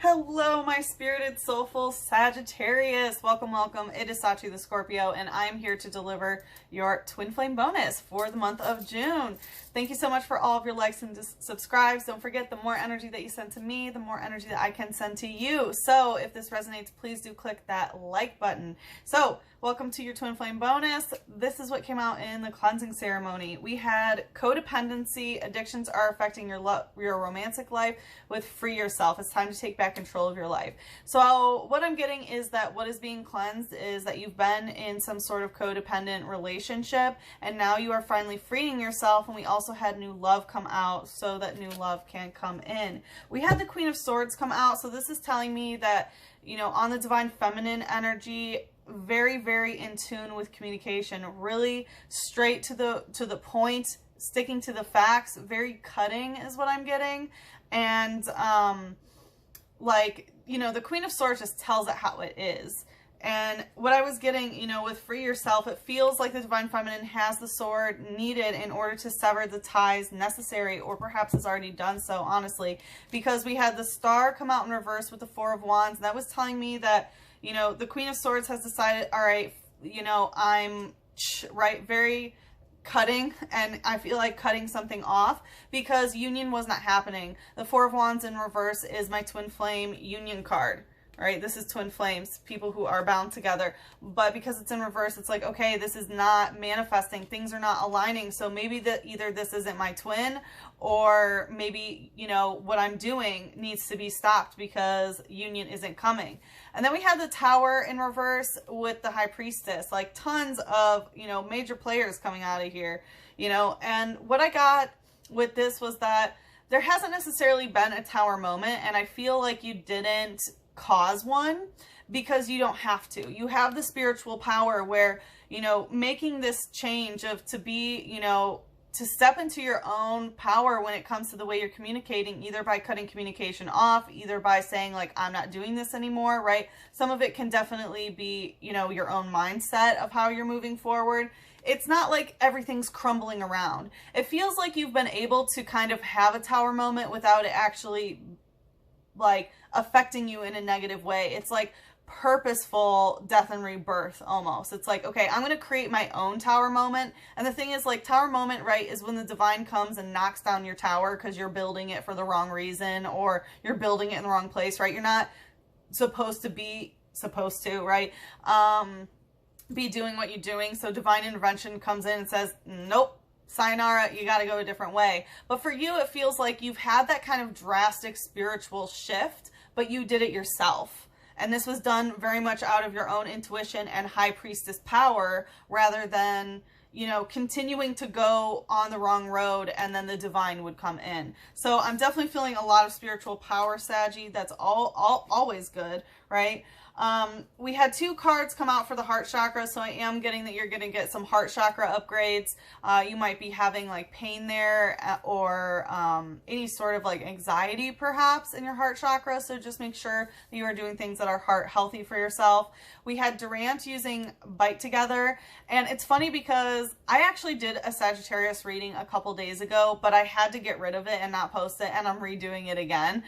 Hello, my spirited, soulful Sagittarius. Welcome, welcome. It is Sachi the Scorpio, and I'm here to deliver your twin flame bonus for the month of June. Thank you so much for all of your likes and subscribes. Don't forget, the more energy that you send to me, the more energy that I can send to you. So if this resonates, please do click that like button. So welcome to your twin flame bonus. This is what came out in the cleansing ceremony. We had codependency, addictions are affecting your romantic life with free yourself. It's time to take back control of your life. So what I'm getting is that what is being cleansed is that you've been in some sort of codependent relationship, and now you are finally freeing yourself. And we also had new love come out so that new love can come in. We had the Queen of Swords come out. So this is telling me that, you know, on the divine feminine energy, very, very in tune with communication, really straight to the point, sticking to the facts, very cutting is what I'm getting. And like, you know, the Queen of Swords just tells it how it is. And what I was getting, you know, with free yourself, it feels like the divine feminine has the sword needed in order to sever the ties necessary, or perhaps has already done so, honestly, because we had the Star come out in reverse with the Four of Wands. And that was telling me that, you know, the Queen of Swords has decided, all right, you know, I'm right, very cutting, and I feel like cutting something off because union was not happening. The Four of Wands in reverse is my twin flame union card. Right, this is twin flames, people who are bound together. But because it's in reverse, it's like, okay, this is not manifesting. Things are not aligning. So maybe either this isn't my twin, or maybe, you know, what I'm doing needs to be stopped because union isn't coming. And then we have the Tower in reverse with the High Priestess, like tons of, you know, major players coming out of here, you know. And what I got with this was that there hasn't necessarily been a Tower moment, and I feel like you didn't cause one because you don't have to. You have the spiritual power where, you know, making this change of to be, you know, to step into your own power when it comes to the way you're communicating, either by cutting communication off, either by saying like, I'm not doing this anymore, right? Some of it can definitely be, you know, your own mindset of how you're moving forward. It's not like everything's crumbling around. It feels like you've been able to kind of have a Tower moment without it actually like affecting you in a negative way. It's like purposeful death and rebirth almost. It's like, okay, I'm going to create my own Tower moment. And the thing is, like, Tower moment, right, is when the divine comes and knocks down your tower because you're building it for the wrong reason, or you're building it in the wrong place, right? You're not supposed to, right? Be doing what you're doing. So divine intervention comes in and says, nope, sayonara, you got to go a different way. But for you, it feels like you've had that kind of drastic spiritual shift, but you did it yourself. And this was done very much out of your own intuition and High Priestess power, rather than, you know, continuing to go on the wrong road and then the divine would come in. So I'm definitely feeling a lot of spiritual power, Saggy. That's always good, right? We had two cards come out for the heart chakra, so I am getting that you're going to get some heart chakra upgrades. You might be having like pain there, or any sort of like anxiety perhaps in your heart chakra, so just make sure that you are doing things that are heart healthy for yourself. We had Durant using Bite Together, and it's funny because I actually did a Sagittarius reading a couple days ago, but I had to get rid of it and not post it, and I'm redoing it again,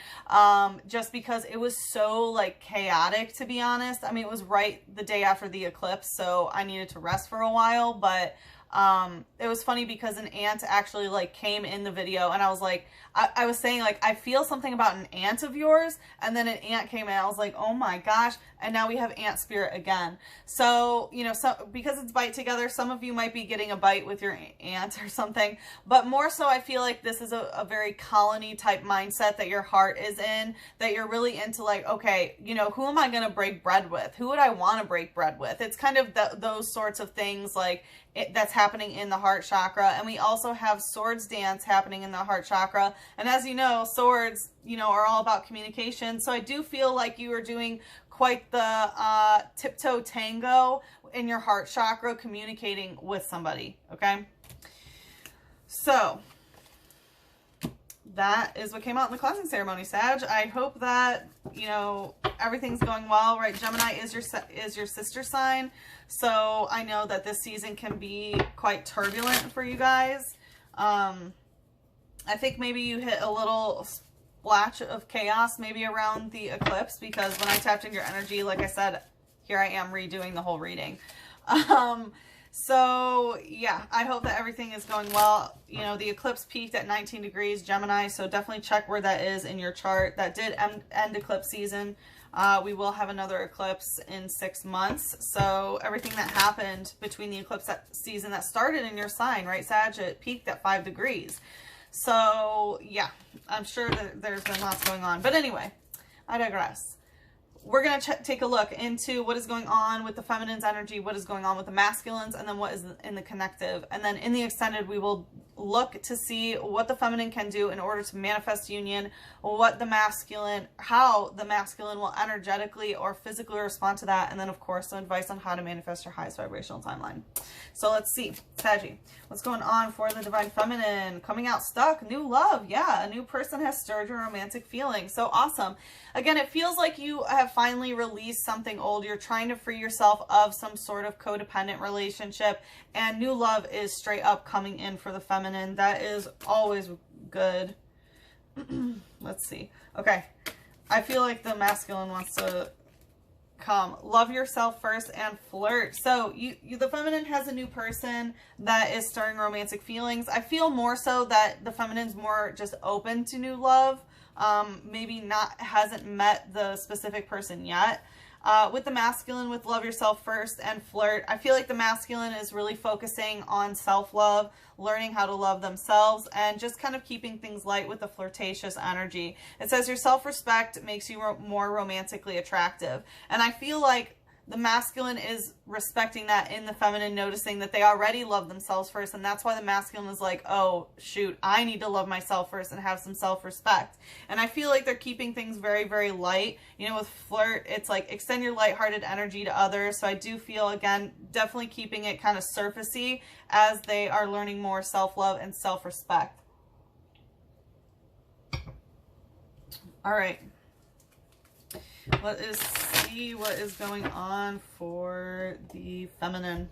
just because it was so like chaotic, to be honest. I mean, it was right the day after the eclipse, so I needed to rest for a while. But it was funny because an aunt actually like came in the video, and I was like, I was saying like, I feel something about an aunt of yours, and then an aunt came in. I was like, oh my gosh. And now we have aunt spirit again. So, you know, so because it's Bite Together, some of you might be getting a bite with your aunt or something, but more so I feel like this is a very colony type mindset that your heart is in, that you're really into like, okay, you know, who am I going to break bread with? Who would I want to break bread with? It's kind of those sorts of things like that's happening in the heart chakra. And we also have Swords dance happening in the heart chakra. And as you know, swords, you know, are all about communication. So I do feel like you are doing quite the tiptoe tango in your heart chakra, communicating with somebody, okay? So that is what came out in the cleansing ceremony, Sag. I hope that, you know, everything's going well, right? Gemini is your sister sign. So I know that this season can be quite turbulent for you guys. I think maybe you hit a little splash of chaos maybe around the eclipse, because when I tapped into your energy, like I said, here I am redoing the whole reading. So yeah, I hope that everything is going well. You know, the eclipse peaked at 19 degrees Gemini, so definitely check where that is in your chart. That did end eclipse season. We will have another eclipse in 6 months. So everything that happened between the eclipse season that started in your sign, right, Sag, it peaked at 5 degrees. So yeah, I'm sure that there's been lots going on. But anyway, I digress. We're going to take a look into what is going on with the feminine's energy, what is going on with the masculines, and then what is in the connective. And then in the extended, we will look to see what the feminine can do in order to manifest union, what the masculine, how the masculine will energetically or physically respond to that. And then, of course, some advice on how to manifest your highest vibrational timeline. So let's see, Sachi, what's going on for the divine feminine? Coming out stuck, new love. Yeah, a new person has stirred your romantic feelings. So awesome. Again, it feels like you have finally released something old. You're trying to free yourself of some sort of codependent relationship, and new love is straight up coming in for the feminine. That is always good. Let's see. Okay. I feel like the masculine wants to come. Love yourself first and flirt. So the feminine has a new person that is stirring romantic feelings. I feel more so that the feminine's more just open to new love. Maybe hasn't met the specific person yet. With the masculine, with love yourself first and flirt, I feel like the masculine is really focusing on self-love, learning how to love themselves, and just kind of keeping things light with the flirtatious energy. It says your self-respect makes you more romantically attractive. And I feel like the masculine is respecting that in the feminine, noticing that they already love themselves first. And that's why the masculine is like, oh, shoot, I need to love myself first and have some self-respect. And I feel like they're keeping things very, very light. You know, with flirt, it's like extend your lighthearted energy to others. So I do feel, again, definitely keeping it kind of surfacey as they are learning more self-love and self-respect. All right. Let us see what is going on for the feminine.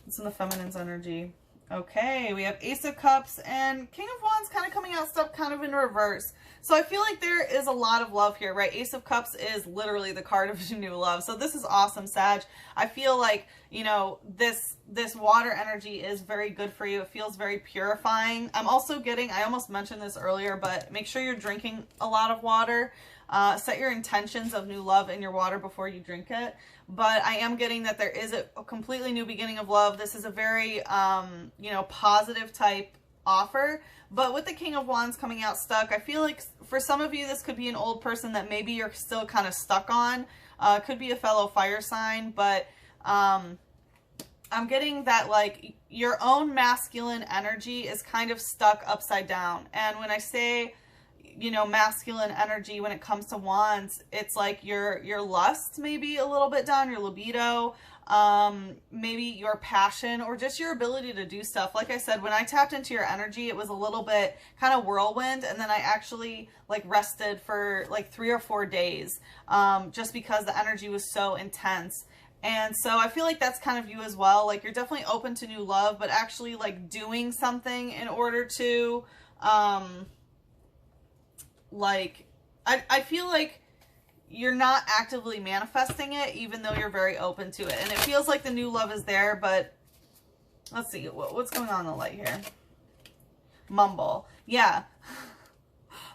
What's in the feminine's energy? Okay, we have Ace of Cups and King of Wands kind of coming out stuff kind of in reverse. So I feel like there is a lot of love here, right? Ace of Cups is literally the card of new love. So this is awesome, Sag. I feel like, you know, this water energy is very good for you. It feels very purifying. I'm also getting, I almost mentioned this earlier, but make sure you're drinking a lot of water. Set your intentions of new love in your water before you drink it. But I am getting that there is a completely new beginning of love. This is a very, you know, positive type offer. But with the King of Wands coming out stuck, I feel like for some of you, this could be an old person that maybe you're still kind of stuck on. Could be a fellow fire sign, but I'm getting that like your own masculine energy is kind of stuck upside down. And when I say, you know, masculine energy when it comes to wands, it's like your lust maybe a little bit down, your libido, maybe your passion, or just your ability to do stuff. Like I said, when I tapped into your energy, it was a little bit kind of whirlwind, and then I actually like rested for like 3 or 4 days, just because the energy was so intense. And so I feel like that's kind of you as well. Like you're definitely open to new love, but actually like doing something in order to, like, I feel like you're not actively manifesting it, even though you're very open to it. And it feels like the new love is there, but let's see. What's going on in the light here? Mumble. Yeah.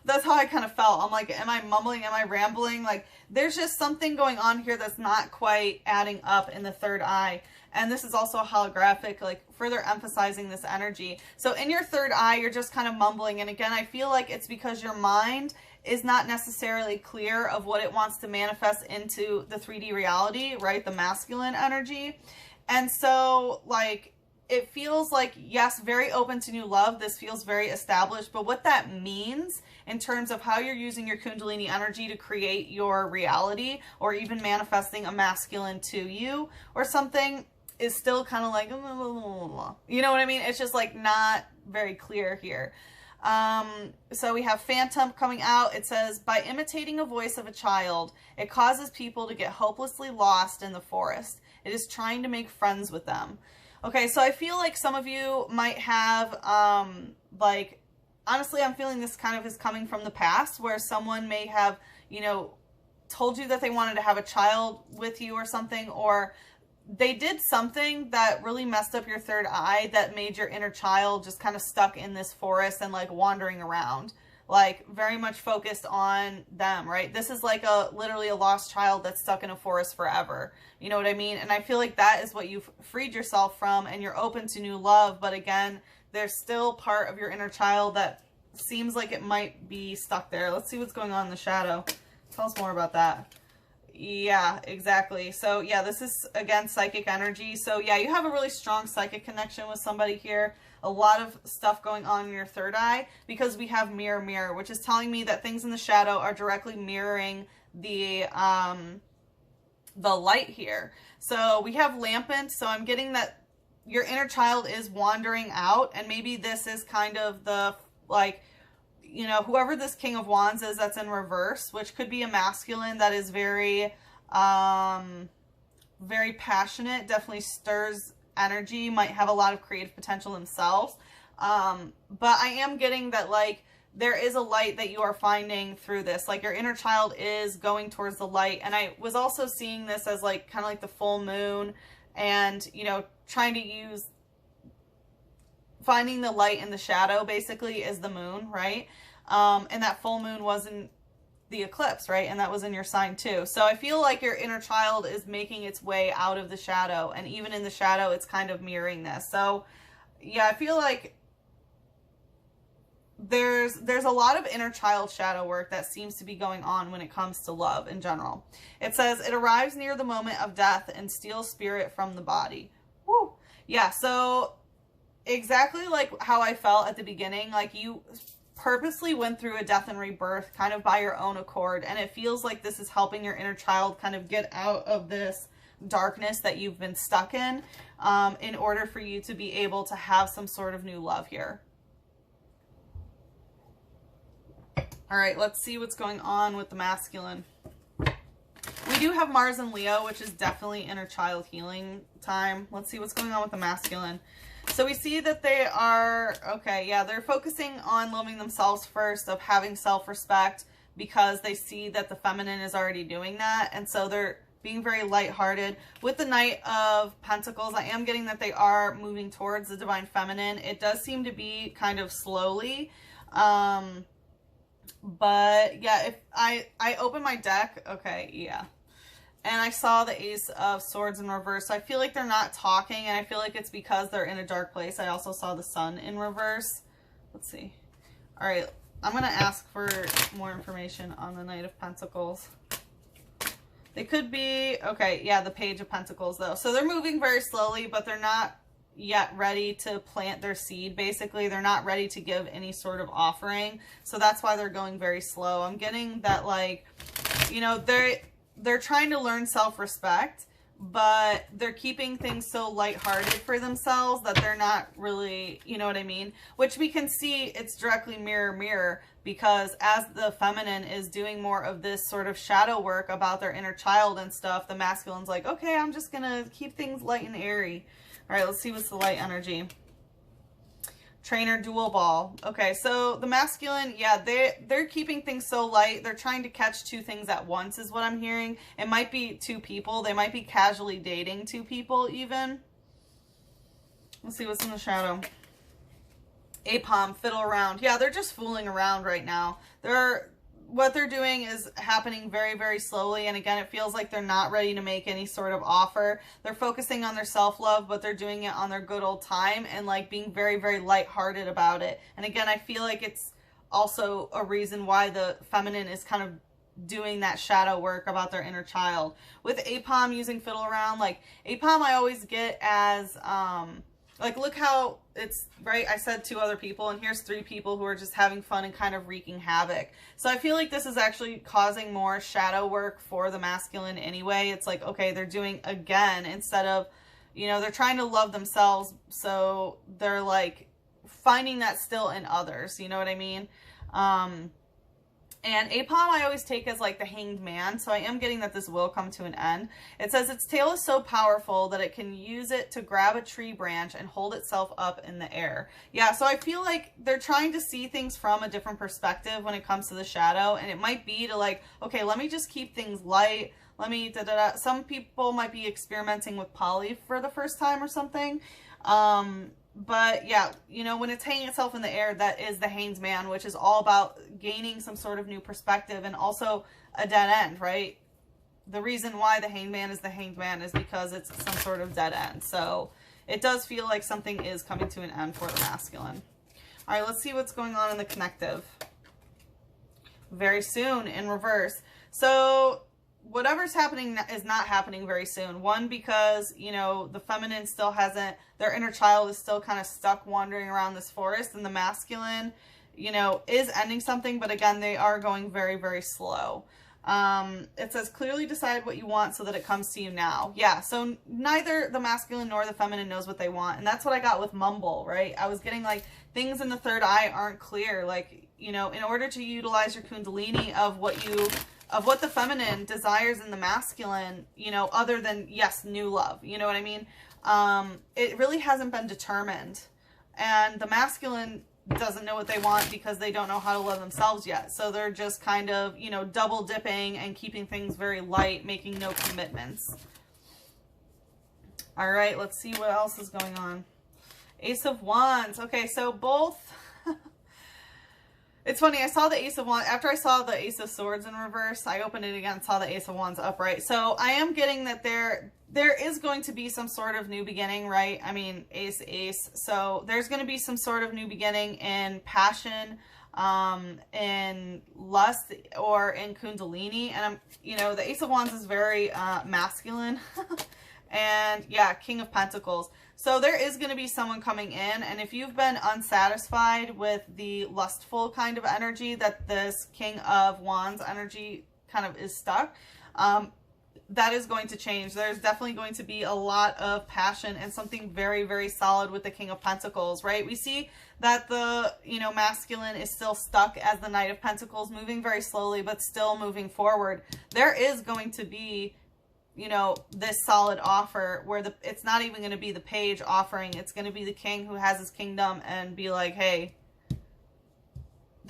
That's how I kind of felt. I'm like, am I mumbling? Am I rambling? Like, there's just something going on here that's not quite adding up in the third eye. And this is also holographic, like further emphasizing this energy. So in your third eye, you're just kind of mumbling. And again, I feel like it's because your mind is not necessarily clear of what it wants to manifest into the 3D reality, right? The masculine energy. And so like, it feels like, yes, very open to new love. This feels very established, but what that means in terms of how you're using your Kundalini energy to create your reality, or even manifesting a masculine to you or something, is still kind of like, you know what I mean? It's just like not very clear here. So we have Phantom coming out. It says, by imitating a voice of a child, it causes people to get hopelessly lost in the forest. It is trying to make friends with them. Okay, so I feel like some of you might have, like, honestly, I'm feeling this kind of is coming from the past, where someone may have, you know, told you that they wanted to have a child with you or something, or they did something that really messed up your third eye that made your inner child just kind of stuck in this forest and like wandering around, like very much focused on them, right? This is like literally a lost child that's stuck in a forest forever. You know what I mean? And I feel like that is what you've freed yourself from, and you're open to new love. But again, there's still part of your inner child that seems like it might be stuck there. Let's see what's going on in the shadow. Tell us more about that. Yeah, exactly. So yeah, this is, again, psychic energy. So yeah, you have a really strong psychic connection with somebody here. A lot of stuff going on in your third eye, because we have mirror, mirror, which is telling me that things in the shadow are directly mirroring the light here. So we have lampant. So I'm getting that your inner child is wandering out, and maybe this is kind of the, like, you know, whoever this King of Wands is that's in reverse, which could be a masculine that is very, very passionate, definitely stirs energy, might have a lot of creative potential themselves. But I am getting that, like, there is a light that you are finding through this. Like, your inner child is going towards the light. And I was also seeing this as, like, kind of like the full moon, and, you know, trying to use, finding the light in the shadow basically is the moon, right? And that full moon was in the eclipse, right? And that was in your sign too. So I feel like your inner child is making its way out of the shadow, and even in the shadow, it's kind of mirroring this. So yeah, I feel like there's a lot of inner child shadow work that seems to be going on when it comes to love in general. It says, it arrives near the moment of death and steals spirit from the body. Woo! Yeah, so exactly like how I felt at the beginning, like you purposely went through a death and rebirth kind of by your own accord, and it feels like this is helping your inner child kind of get out of this darkness that you've been stuck in order for you to be able to have some sort of new love here. All right, let's see what's going on with the masculine. We do have Mars and Leo, which is definitely inner child healing time. Let's see what's going on with the masculine. So we see that they are, okay, yeah, they're focusing on loving themselves first, of having self-respect, because they see that the feminine is already doing that. And so they're being very lighthearted. With the Knight of Pentacles, I am getting that they are moving towards the divine feminine. It does seem to be kind of slowly. But yeah, if I open my deck, okay, yeah. And I saw the Ace of Swords in reverse. So I feel like they're not talking, and I feel like it's because they're in a dark place. I also saw the Sun in reverse. Let's see. All right, I'm going to ask for more information on the Knight of Pentacles. They could be, okay, yeah, the Page of Pentacles, though. So they're moving very slowly, but they're not yet ready to plant their seed, basically. They're not ready to give any sort of offering. So that's why they're going very slow. I'm getting that, like, you know, they're trying to learn self-respect, but they're keeping things so lighthearted for themselves that they're not really, you know what I mean? Which we can see it's directly mirror, mirror, because as the feminine is doing more of this sort of shadow work about their inner child and stuff, the masculine's like, okay, I'm just gonna keep things light and airy. All right, let's see what's the light energy. Trainer dual ball. Okay, so the masculine, yeah, they're keeping things so light. They're trying to catch two things at once is what I'm hearing. It might be two people. They might be casually dating two people even. Let's see what's in the shadow. Apom, fiddle around. Yeah, they're just fooling around right now. What they're doing is happening very, very slowly. And again, it feels like they're not ready to make any sort of offer. They're focusing on their self-love, but they're doing it on their good old time and like being very, very lighthearted about it. And again, I feel like it's also a reason why the feminine is kind of doing that shadow work about their inner child. With Apom using fiddle around, like Apom I always get as, like, look how it's, right, I said two other people, and here's three people who are just having fun and kind of wreaking havoc. So I feel like this is actually causing more shadow work for the masculine anyway. It's like, okay, they're doing again instead of, you know, they're trying to love themselves. So they're like finding that still in others. You know what I mean? And Apom I always take as like the hanged man, so I am getting that this will come to an end. It says its tail is so powerful that it can use it to grab a tree branch and hold itself up in the air. Yeah, so I feel like they're trying to see things from a different perspective when it comes to the shadow, and it might be to like, okay, let me just keep things light. Let me da-da-da. Some people might be experimenting with poly for the first time or something. But yeah, you know, when it's hanging itself in the air, that is the hanged man, which is all about gaining some sort of new perspective and also a dead end, right? The reason why the hanged man is because it's some sort of dead end. So it does feel like something is coming to an end for the masculine. All right, let's see what's going on in the connective. Very soon in reverse. So whatever's happening is not happening very soon. One, because, you know, the feminine still hasn't, their inner child is still kind of stuck wandering around this forest, and the masculine, you know, is ending something, but again, they are going very, very slow. It says, clearly decide what you want so that it comes to you now. Yeah, so neither the masculine nor the feminine knows what they want, and that's what I got with mumble, right? I was getting like, things in the third eye aren't clear. Like, you know, in order to utilize your kundalini of what the feminine desires in the masculine, you know, other than, yes, new love, you know what I mean? It really hasn't been determined. And the masculine doesn't know what they want because they don't know how to love themselves yet. So they're just kind of, you know, double dipping and keeping things very light, making no commitments. All right, let's see what else is going on. Ace of Wands. Okay, so both... It's funny, I saw the Ace of Wands, after I saw the Ace of Swords in reverse, I opened it again and saw the Ace of Wands upright. So I am getting that there is going to be some sort of new beginning, right? I mean, Ace, Ace. So there's going to be some sort of new beginning in passion, in lust, or in Kundalini. And I'm, you know, the Ace of Wands is very masculine. And yeah, King of Pentacles. So there is going to be someone coming in, and if you've been unsatisfied with the lustful kind of energy that this King of Wands energy kind of is stuck, that is going to change. There's definitely going to be a lot of passion and something very, very solid with the King of Pentacles, right? We see that the, you know, masculine is still stuck as the Knight of Pentacles, moving very slowly, but still moving forward. There is going to be, you know, this solid offer where it's not even going to be the page offering. It's going to be the king who has his kingdom and be like, hey,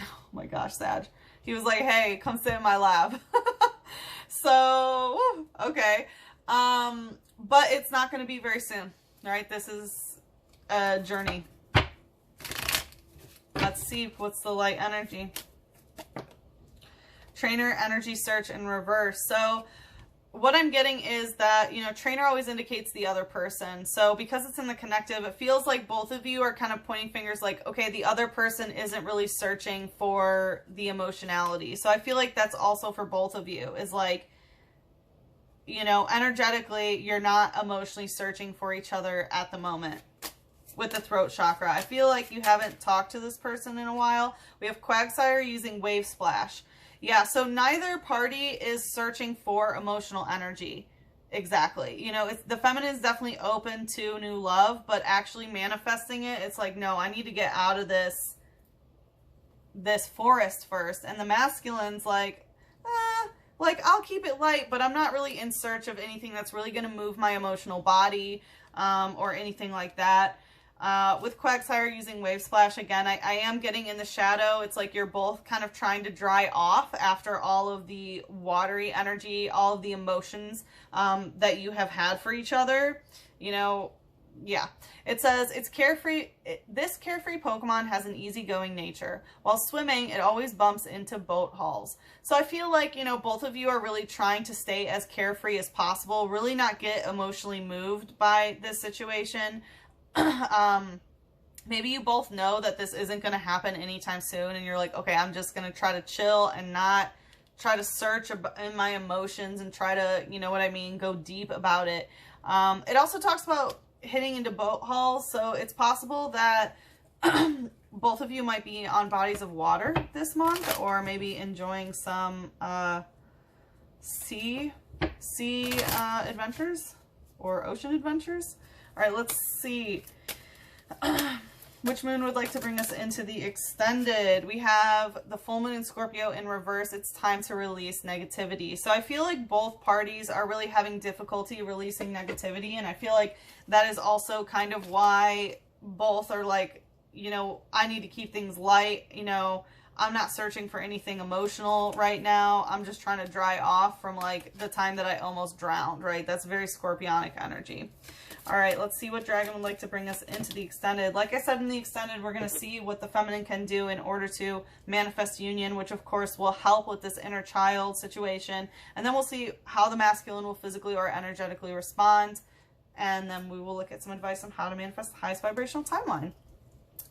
oh my gosh, Sag. He was like, hey, come sit in my lap. So, okay. But it's not going to be very soon. All right. This is a journey. Let's see. What's the light energy? Trainer energy search in reverse. So, what I'm getting is that, you know, trainer always indicates the other person. So because it's in the connective, it feels like both of you are kind of pointing fingers like, okay, the other person isn't really searching for the emotionality. So I feel like that's also for both of you, is like, you know, energetically, you're not emotionally searching for each other at the moment with the throat chakra. I feel like you haven't talked to this person in a while. We have Quagsire using Wave Splash. Yeah, so neither party is searching for emotional energy. Exactly. You know, the feminine is definitely open to new love, but actually manifesting it, it's like, no, I need to get out of this forest first. And the masculine's like, I'll keep it light, but I'm not really in search of anything that's really going to move my emotional body, or anything like that. With Quagsire using Wave Splash, again, I am getting in the shadow. It's like you're both kind of trying to dry off after all of the watery energy, all of the emotions that you have had for each other. You know, yeah. It says, it's carefree. This carefree Pokemon has an easygoing nature. While swimming, it always bumps into boat hulls. So I feel like, you know, both of you are really trying to stay as carefree as possible, really not get emotionally moved by this situation. Maybe you both know that this isn't going to happen anytime soon, and you're like, okay, I'm just going to try to chill and not try to search in my emotions and try to, you know what I mean, go deep about it. It also talks about hitting into boat hulls, so it's possible that both of you might be on bodies of water this month, or maybe enjoying some sea adventures or ocean adventures. All right, let's see. Which moon would like to bring us into the extended? We have the full moon in Scorpio in reverse. It's time to release negativity. So I feel like both parties are really having difficulty releasing negativity. And I feel like that is also kind of why both are like, you know, I need to keep things light. You know, I'm not searching for anything emotional right now. I'm just trying to dry off from like the time that I almost drowned, right? That's very Scorpionic energy. All right, let's see what dragon would like to bring us into the extended. Like I said, in the extended, we're going to see what the feminine can do in order to manifest union, which of course will help with this inner child situation. And then we'll see how the masculine will physically or energetically respond. And then we will look at some advice on how to manifest the highest vibrational timeline.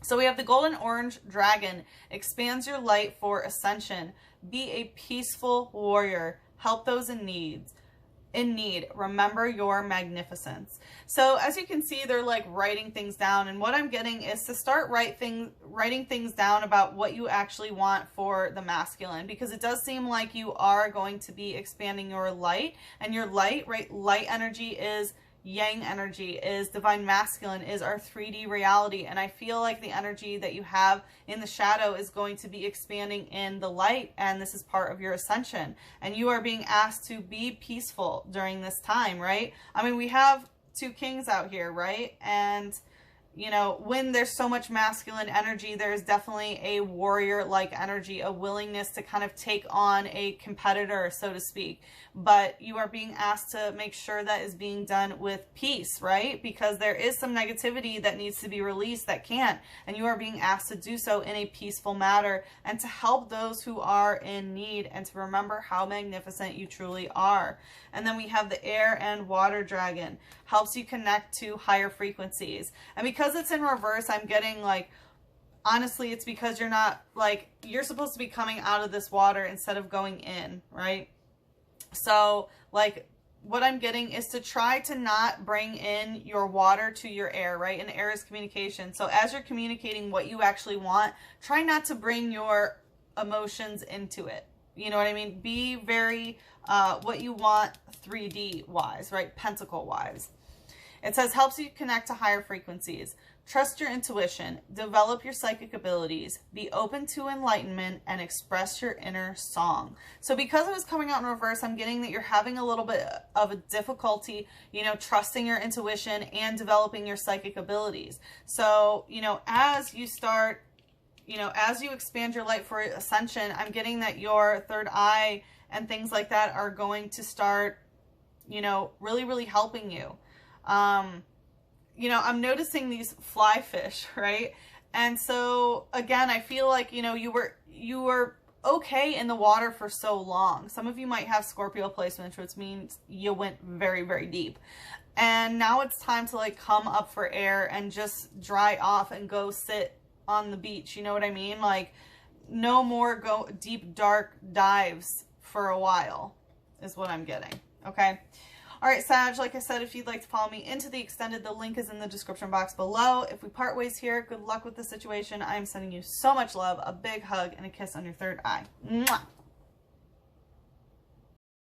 So we have the golden orange dragon. Expands your light for ascension. Be a peaceful warrior. Help those in need. Remember your magnificence. So as you can see, they're like writing things down, and what I'm getting is to start writing things down about what you actually want for the masculine, because it does seem like you are going to be expanding your light, and your light, right? Light energy is yang energy, is divine masculine, is our 3D reality. And I feel like the energy that you have in the shadow is going to be expanding in the light, and this is part of your ascension. And you are being asked to be peaceful during this time, right? I mean, we have two kings out here, right? And you know, when there's so much masculine energy, there's definitely a warrior-like energy, a willingness to kind of take on a competitor, so to speak. But you are being asked to make sure that is being done with peace, right? Because there is some negativity that needs to be released that can't. And you are being asked to do so in a peaceful manner and to help those who are in need and to remember how magnificent you truly are. And then we have the air and water dragon. Helps you connect to higher frequencies. And because it's in reverse, I'm getting like, honestly, it's because you're not like, you're supposed to be coming out of this water instead of going in, right? So like what I'm getting is to try to not bring in your water to your air, right? And air is communication. So as you're communicating what you actually want, try not to bring your emotions into it. You know what I mean? Be very what you want 3D wise, right? Pentacle wise. It says helps you connect to higher frequencies. Trust your intuition. Develop your psychic abilities. Be open to enlightenment and express your inner song. So because it was coming out in reverse, I'm getting that you're having a little bit of a difficulty, you know, trusting your intuition and developing your psychic abilities. So, you know, as you start, you know, as you expand your light for ascension, I'm getting that your third eye and things like that are going to start, you know, really, really helping you. You know, I'm noticing these fly fish, right? And so again, I feel like, you know, you were okay in the water for so long. Some of you might have Scorpio placements, which means you went very, very deep. And now it's time to like come up for air and just dry off and go sit on the beach. You know what I mean? Like no more go deep, dark dives for a while is what I'm getting. Okay. All right, Sag, like I said, if you'd like to follow me into the extended, the link is in the description box below. If we part ways here, good luck with the situation. I am sending you so much love, a big hug, and a kiss on your third eye. Mwah!